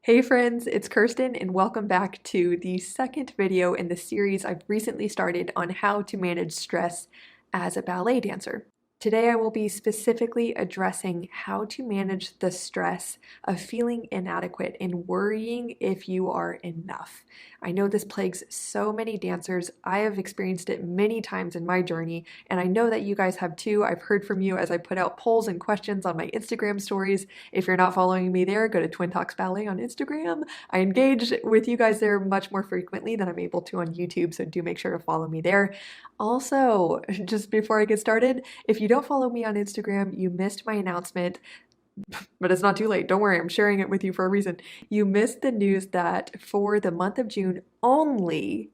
Hey friends, it's Kirsten and welcome back to the second video in the series I've recently started on how to manage stress as a ballet dancer. Today I will be specifically addressing how to manage the stress of feeling inadequate and worrying if you are enough. I know this plagues so many dancers. I have experienced it many times in my journey, and I know that you guys have too. I've heard from you as I put out polls and questions on my Instagram stories. If you're not following me there, go to TwinTalksBallet on Instagram. I engage with you guys there much more frequently than I'm able to on YouTube, so do make sure to follow me there. Also, just before I get started, if you don't follow me on Instagram, you missed my announcement, but it's not too late. Don't worry, I'm sharing it with you for a reason. You missed the news that for the month of June only,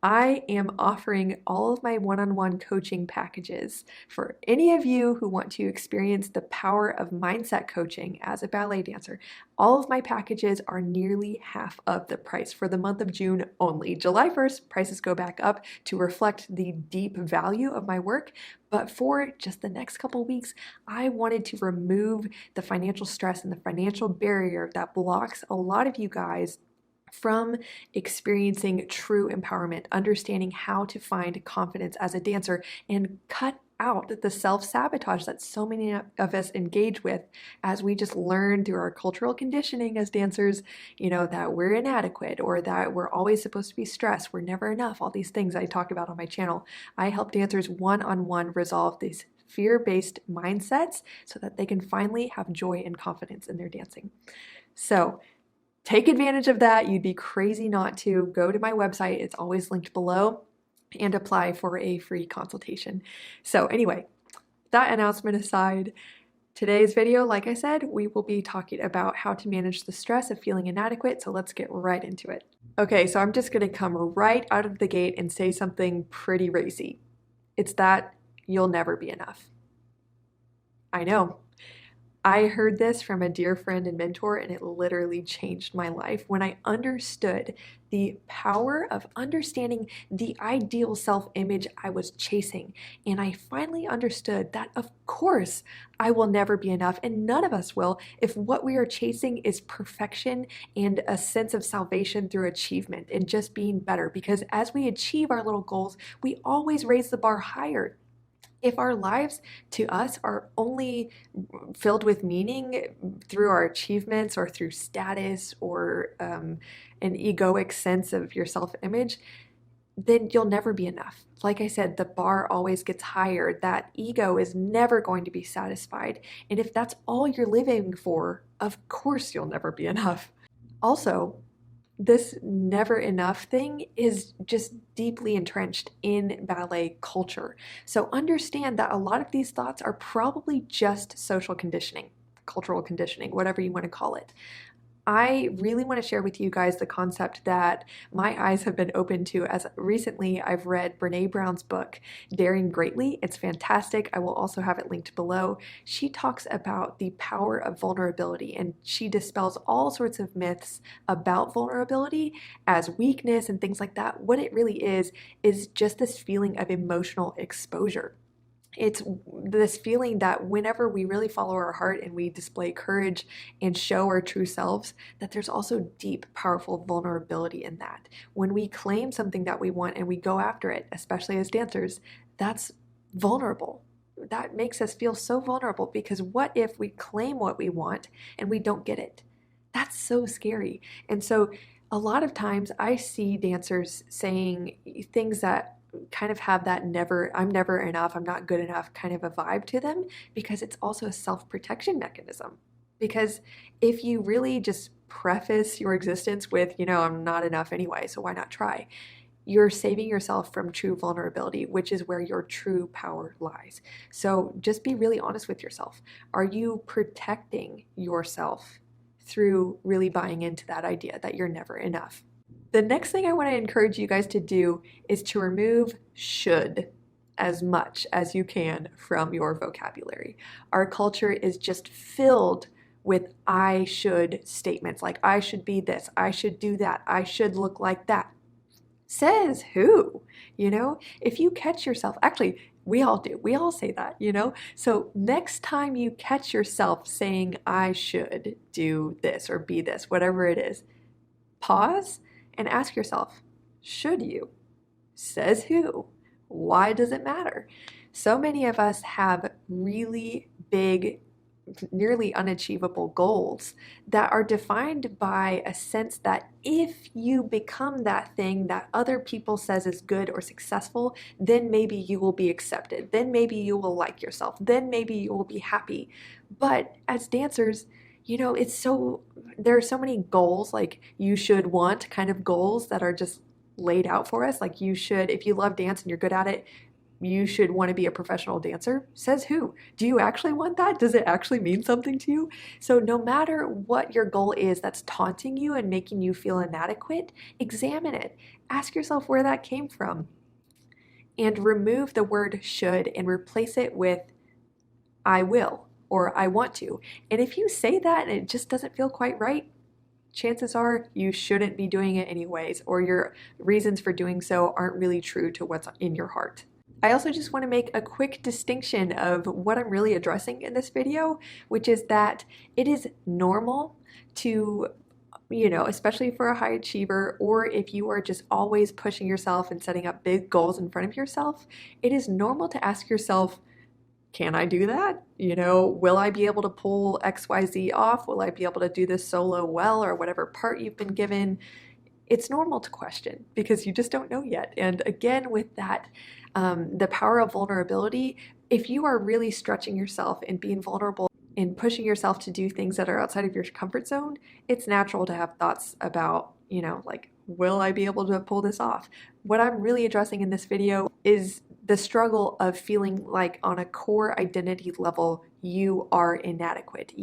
I am offering all of my one-on-one coaching packages for any of you who want to experience the power of mindset coaching as a ballet dancer. All of my packages are nearly half of the price for the month of June only. July 1st, prices go back up to reflect the deep value of my work, but for just the next couple of weeks, I wanted to remove the financial stress and the financial barrier that blocks a lot of you guys from experiencing true empowerment, understanding how to find confidence as a dancer, and cut out the self-sabotage that so many of us engage with as we just learn through our cultural conditioning as dancers, that we're inadequate or that we're always supposed to be stressed, we're never enough, all these things I talk about on my channel. I help dancers one-on-one resolve these fear-based mindsets so that they can finally have joy and confidence in their dancing. So take advantage of that. You'd be crazy not to. Go to my website. It's always linked below and apply for a free consultation. So anyway, that announcement aside, today's video, like I said, we will be talking about how to manage the stress of feeling inadequate. So let's get right into it. Okay, so I'm just going to come right out of the gate and say something pretty racy. It's that you'll never be enough. I know. I heard this from a dear friend and mentor, and it literally changed my life when I understood the power of understanding the ideal self-image I was chasing. And I finally understood that, of course, I will never be enough, and none of us will, if what we are chasing is perfection and a sense of salvation through achievement and just being better. Because as we achieve our little goals, we always raise the bar higher. If our lives to us are only filled with meaning through our achievements or through status or an egoic sense of your self-image, then you'll never be enough. Like I said, the bar always gets higher. That ego is never going to be satisfied. And if that's all you're living for, of course you'll never be enough. Also, this never enough thing is just deeply entrenched in ballet culture. So understand that a lot of these thoughts are probably just social conditioning, cultural conditioning, whatever you want to call it. I really want to share with you guys the concept that my eyes have been open to as recently I've read Brene Brown's book, Daring Greatly. It's fantastic. I will also have it linked below. She talks about the power of vulnerability, and she dispels all sorts of myths about vulnerability as weakness and things like that. What it really is just this feeling of emotional exposure. It's this feeling that whenever we really follow our heart and we display courage and show our true selves, that there's also deep, powerful vulnerability in that. When we claim something that we want and we go after it, especially as dancers, that's vulnerable. That makes us feel so vulnerable, because what if we claim what we want and we don't get it? That's so scary. And so a lot of times I see dancers saying things that kind of have that I'm never enough, I'm not good enough kind of a vibe to them, because it's also a self-protection mechanism. Because if you really just preface your existence with, I'm not enough anyway, so why not try? You're saving yourself from true vulnerability, which is where your true power lies. So just be really honest with yourself. Are you protecting yourself through really buying into that idea that you're never enough? The next thing I want to encourage you guys to do is to remove should as much as you can from your vocabulary. Our culture is just filled with I should statements, like I should be this, I should do that, I should look like that. Says who? If you catch yourself, actually, We all do. We all say that, you know? So next time you catch yourself saying, I should do this or be this, whatever it is, pause and ask yourself, should you? Says who? Why does it matter? So many of us have really big, nearly unachievable goals that are defined by a sense that if you become that thing that other people says is good or successful, then maybe you will be accepted. Then maybe you will like yourself. Then maybe you will be happy. But as dancers, you know, there are so many goals, like you should want kind of goals that are just laid out for us. Like you should, if you love dance and you're good at it, you should want to be a professional dancer. Says who? Do you actually want that? Does it actually mean something to you? So no matter what your goal is that's taunting you and making you feel inadequate, examine it. Ask yourself where that came from and remove the word should and replace it with I will or I want to. And if you say that and it just doesn't feel quite right, chances are you shouldn't be doing it anyways, or your reasons for doing so aren't really true to what's in your heart. I also just want to make a quick distinction of what I'm really addressing in this video, which is that it is normal to, you know, especially for a high achiever, or if you are just always pushing yourself and setting up big goals in front of yourself, it is normal to ask yourself, can I do that? You know, will I be able to pull XYZ off? Will I be able to do this solo well, or whatever part you've been given? It's normal to question because you just don't know yet. And again, with that, the power of vulnerability, if you are really stretching yourself and being vulnerable and pushing yourself to do things that are outside of your comfort zone, it's natural to have thoughts about, you know, like, will I be able to pull this off? What I'm really addressing in this video is the struggle of feeling like on a core identity level, you are inadequate.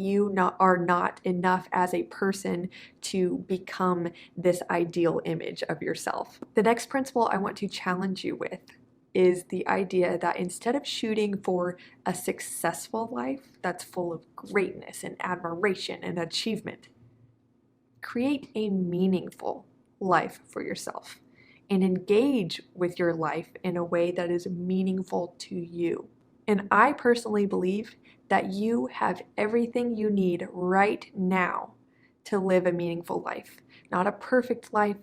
Are not enough as a person to become this ideal image of yourself. The next principle I want to challenge you with is the idea that instead of shooting for a successful life that's full of greatness and admiration and achievement, create a meaningful life for yourself and engage with your life in a way that is meaningful to you. And I personally believe that you have everything you need right now to live a meaningful life. Not a perfect life,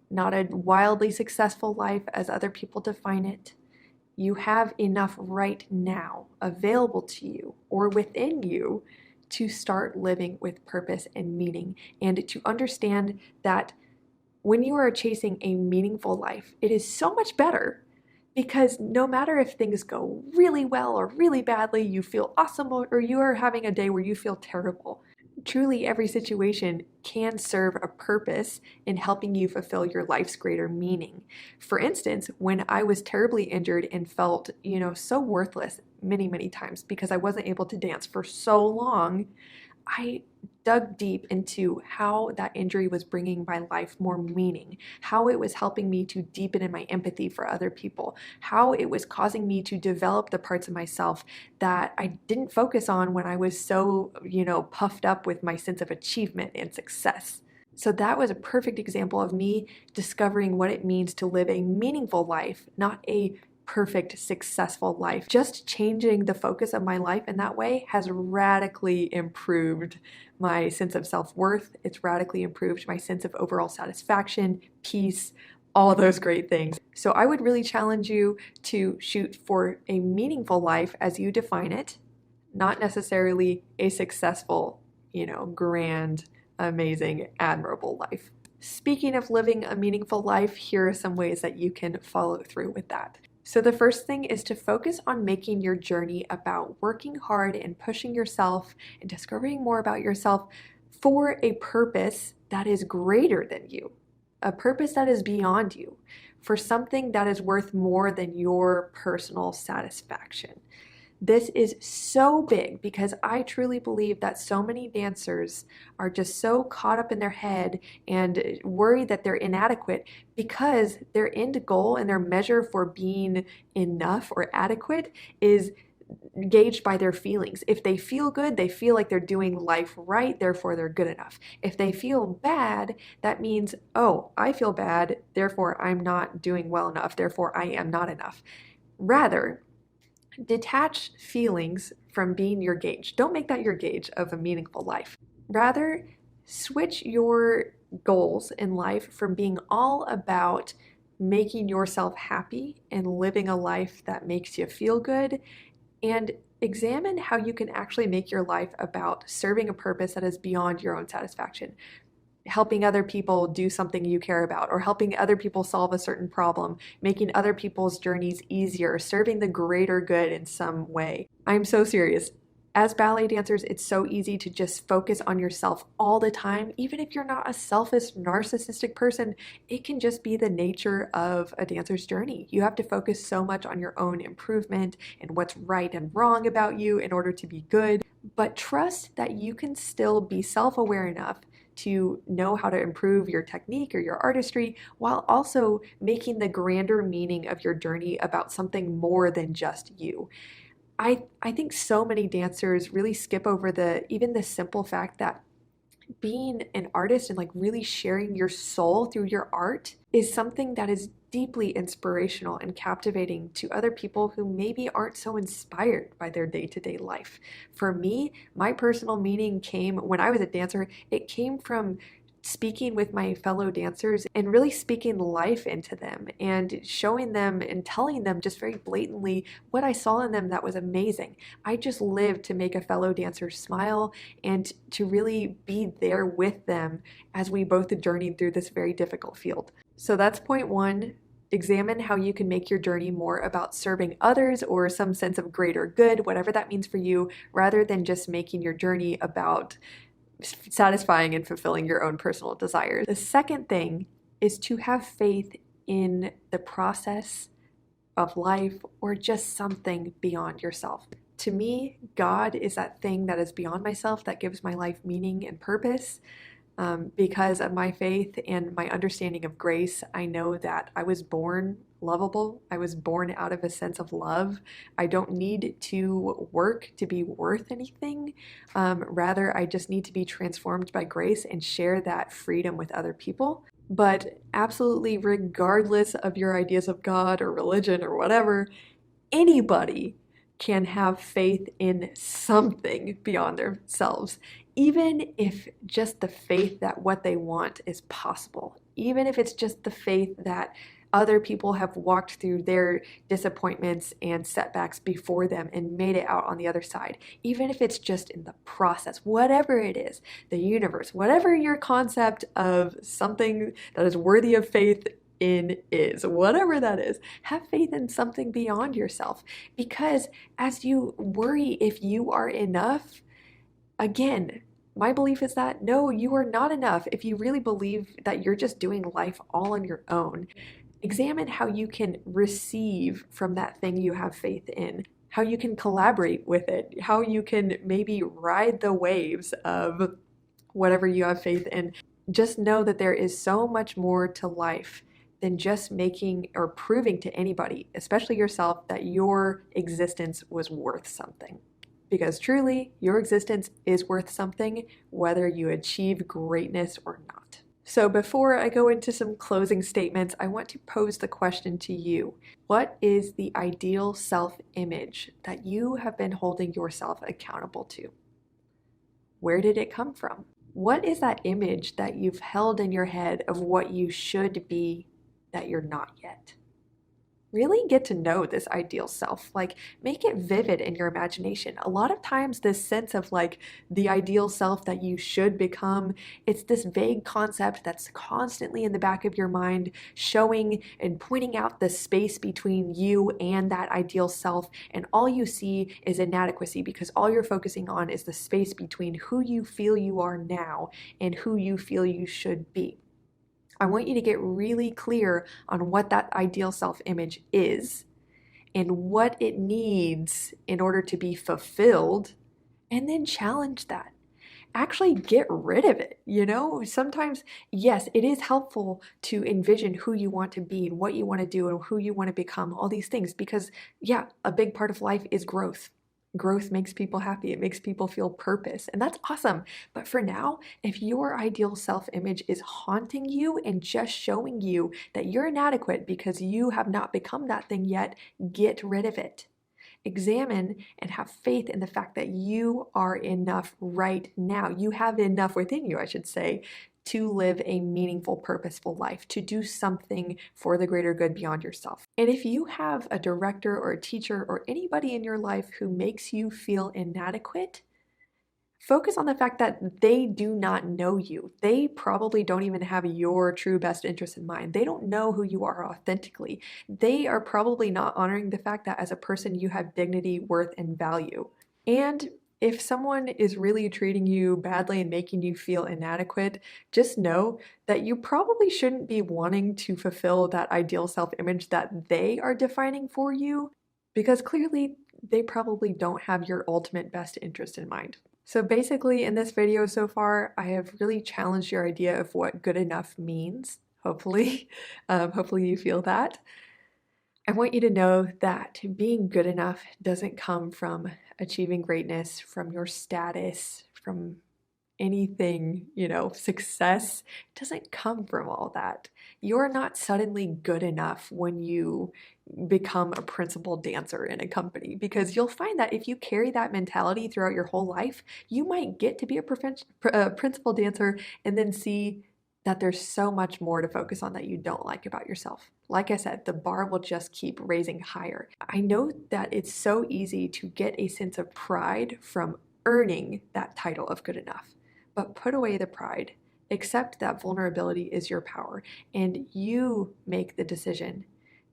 not a wildly successful life as other people define it. You have enough right now available to you or within you to start living with purpose and meaning, and to understand that when you are chasing a meaningful life, it is so much better because no matter if things go really well or really badly, you feel awesome, or you are having a day where you feel terrible. Truly, every situation can serve a purpose in helping you fulfill your life's greater meaning. For instance, when I was terribly injured and felt, you know, so worthless many, many times because I wasn't able to dance for so long, I dug deep into how that injury was bringing my life more meaning, how it was helping me to deepen in my empathy for other people, how it was causing me to develop the parts of myself that I didn't focus on when I was so, you know, puffed up with my sense of achievement and success. So that was a perfect example of me discovering what it means to live a meaningful life, not a perfect, successful life. Just changing the focus of my life in that way has radically improved my sense of self-worth. It's radically improved my sense of overall satisfaction, peace, all those great things. So I would really challenge you to shoot for a meaningful life as you define it, not necessarily a successful, you know, grand, amazing, admirable life. Speaking of living a meaningful life, here are some ways that you can follow through with that. So the first thing is to focus on making your journey about working hard and pushing yourself and discovering more about yourself for a purpose that is greater than you, a purpose that is beyond you, for something that is worth more than your personal satisfaction. This is so big because I truly believe that so many dancers are just so caught up in their head and worried that they're inadequate because their end goal and their measure for being enough or adequate is gauged by their feelings. If they feel good, they feel like they're doing life right, therefore they're good enough. If they feel bad, that means, oh, I feel bad, therefore I'm not doing well enough, therefore I am not enough. Rather, Detach feelings from being your gauge. Don't make that your gauge of a meaningful life. Rather, switch your goals in life from being all about making yourself happy and living a life that makes you feel good, and examine how you can actually make your life about serving a purpose that is beyond your own satisfaction. Helping other people do something you care about, or helping other people solve a certain problem, making other people's journeys easier, serving the greater good in some way. I'm so serious. As ballet dancers, it's so easy to just focus on yourself all the time. Even if you're not a selfish, narcissistic person, it can just be the nature of a dancer's journey. You have to focus so much on your own improvement and what's right and wrong about you in order to be good. But trust that you can still be self-aware enough to know how to improve your technique or your artistry, while also making the grander meaning of your journey about something more than just you. I think so many dancers really skip over even the simple fact that being an artist and like really sharing your soul through your art is something that is deeply inspirational and captivating to other people who maybe aren't so inspired by their day-to-day life. For me, my personal meaning came when I was a dancer. It came from speaking with my fellow dancers and really speaking life into them and showing them and telling them just very blatantly what I saw in them that was amazing. I just lived to make a fellow dancer smile and to really be there with them as we both journeyed through this very difficult field. So that's point one. Examine how you can make your journey more about serving others or some sense of greater good, whatever that means for you, rather than just making your journey about satisfying and fulfilling your own personal desires. The second thing is to have faith in the process of life or just something beyond yourself. To me, God is that thing that is beyond myself that gives my life meaning and purpose. Because of my faith and my understanding of grace, I know that I was born lovable. I was born out of a sense of love. I don't need to work to be worth anything. Rather, I just need to be transformed by grace and share that freedom with other people. But absolutely, regardless of your ideas of God or religion or whatever, anybody can have faith in something beyond themselves, even if just the faith that what they want is possible, even if it's just the faith that other people have walked through their disappointments and setbacks before them and made it out on the other side, even if it's just in the process, whatever it is, the universe, whatever your concept of something that is worthy of faith in is, whatever that is, have faith in something beyond yourself. Because as you worry if you are enough, again, my belief is that no, you are not enough. If you really believe that you're just doing life all on your own, examine how you can receive from that thing you have faith in, how you can collaborate with it, how you can maybe ride the waves of whatever you have faith in. Just know that there is so much more to life than just making or proving to anybody, especially yourself, that your existence was worth something. Because truly, your existence is worth something, whether you achieve greatness or not. So before I go into some closing statements, I want to pose the question to you. What is the ideal self-image that you have been holding yourself accountable to? Where did it come from? What is that image that you've held in your head of what you should be that you're not yet? Really get to know this ideal self, like make it vivid in your imagination. A lot of times this sense of like the ideal self that you should become, it's this vague concept that's constantly in the back of your mind, showing and pointing out the space between you and that ideal self, and all you see is inadequacy because all you're focusing on is the space between who you feel you are now and who you feel you should be. I want you to get really clear on what that ideal self-image is and what it needs in order to be fulfilled, and then challenge that. Actually get rid of it, Sometimes, yes, it is helpful to envision who you want to be and what you want to do and who you want to become, all these things, because, yeah, a big part of life is growth. Growth makes people happy. It makes people feel purpose, and that's awesome. But for now, if your ideal self-image is haunting you and just showing you that you're inadequate because you have not become that thing yet, get rid of it. examine and have faith in the fact that you are enough right now. You have enough within you, I should say, to live a meaningful, purposeful life, to do something for the greater good beyond yourself. And if you have a director or a teacher or anybody in your life who makes you feel inadequate, focus on the fact that they do not know you. They probably don't even have your true best interest in mind. They don't know who you are authentically. They are probably not honoring the fact that as a person you have dignity, worth, and value. And if someone is really treating you badly and making you feel inadequate, just know that you probably shouldn't be wanting to fulfill that ideal self-image that they are defining for you, because clearly they probably don't have your ultimate best interest in mind. So basically in this video so far, I have really challenged your idea of what good enough means, hopefully. Hopefully you feel that. I want you to know that being good enough doesn't come from achieving greatness, from your status, from anything, success. It doesn't come from all that. You're not suddenly good enough when you become a principal dancer in a company, because you'll find that if you carry that mentality throughout your whole life, you might get to be a principal dancer and then see that there's so much more to focus on that you don't like about yourself. Like I said, the bar will just keep raising higher. I know that it's so easy to get a sense of pride from earning that title of good enough, but put away the pride. Accept that vulnerability is your power, and you make the decision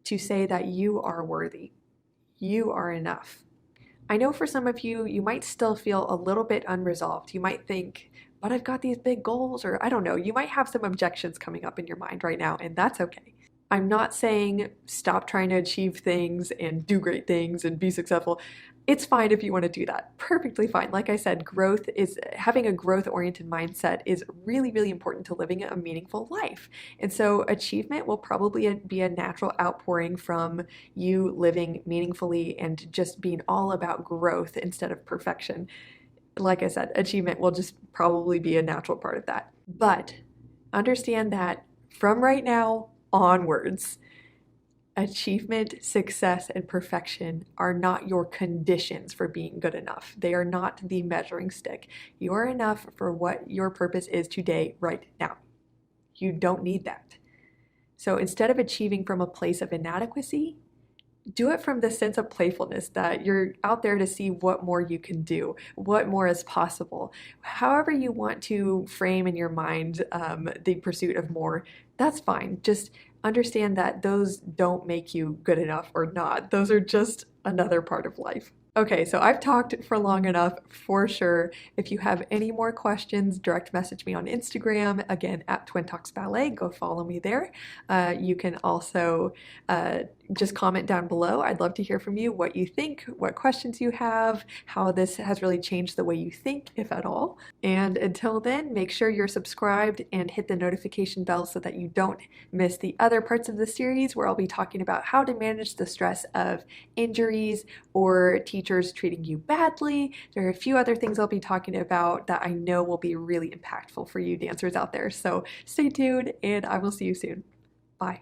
to say that you are worthy. You are enough. I know for some of you, you might still feel a little bit unresolved. You might think, but I've got these big goals, or I don't know, you might have some objections coming up in your mind right now, and that's okay. I'm not saying stop trying to achieve things and do great things and be successful. It's fine if you want to do that. Perfectly fine. Like I said, having a growth-oriented mindset is really, really important to living a meaningful life. And so achievement will probably be a natural outpouring from you living meaningfully and just being all about growth instead of perfection. Like I said, achievement will just probably be a natural part of that. But understand that from right now onwards, achievement, success, and perfection are not your conditions for being good enough. They are not the measuring stick. You are enough for what your purpose is today, right now. You don't need that. So instead of achieving from a place of inadequacy, do it from the sense of playfulness that you're out there to see what more you can do, what more is possible. However you want to frame in your mind the pursuit of more, that's fine. Just understand that those don't make you good enough or not. Those are just another part of life. Okay, so I've talked for long enough for sure. If you have any more questions, direct message me on Instagram, again, at TwinTalksBallet. Go follow me there. You can also just comment down below. I'd love to hear from you, what you think, what questions you have, how this has really changed the way you think, if at all. And until then, make sure you're subscribed and hit the notification bell so that you don't miss the other parts of the series where I'll be talking about how to manage the stress of injuries or teachers treating you badly. There are a few other things I'll be talking about that I know will be really impactful for you dancers out there. So stay tuned, and I will see you soon. Bye.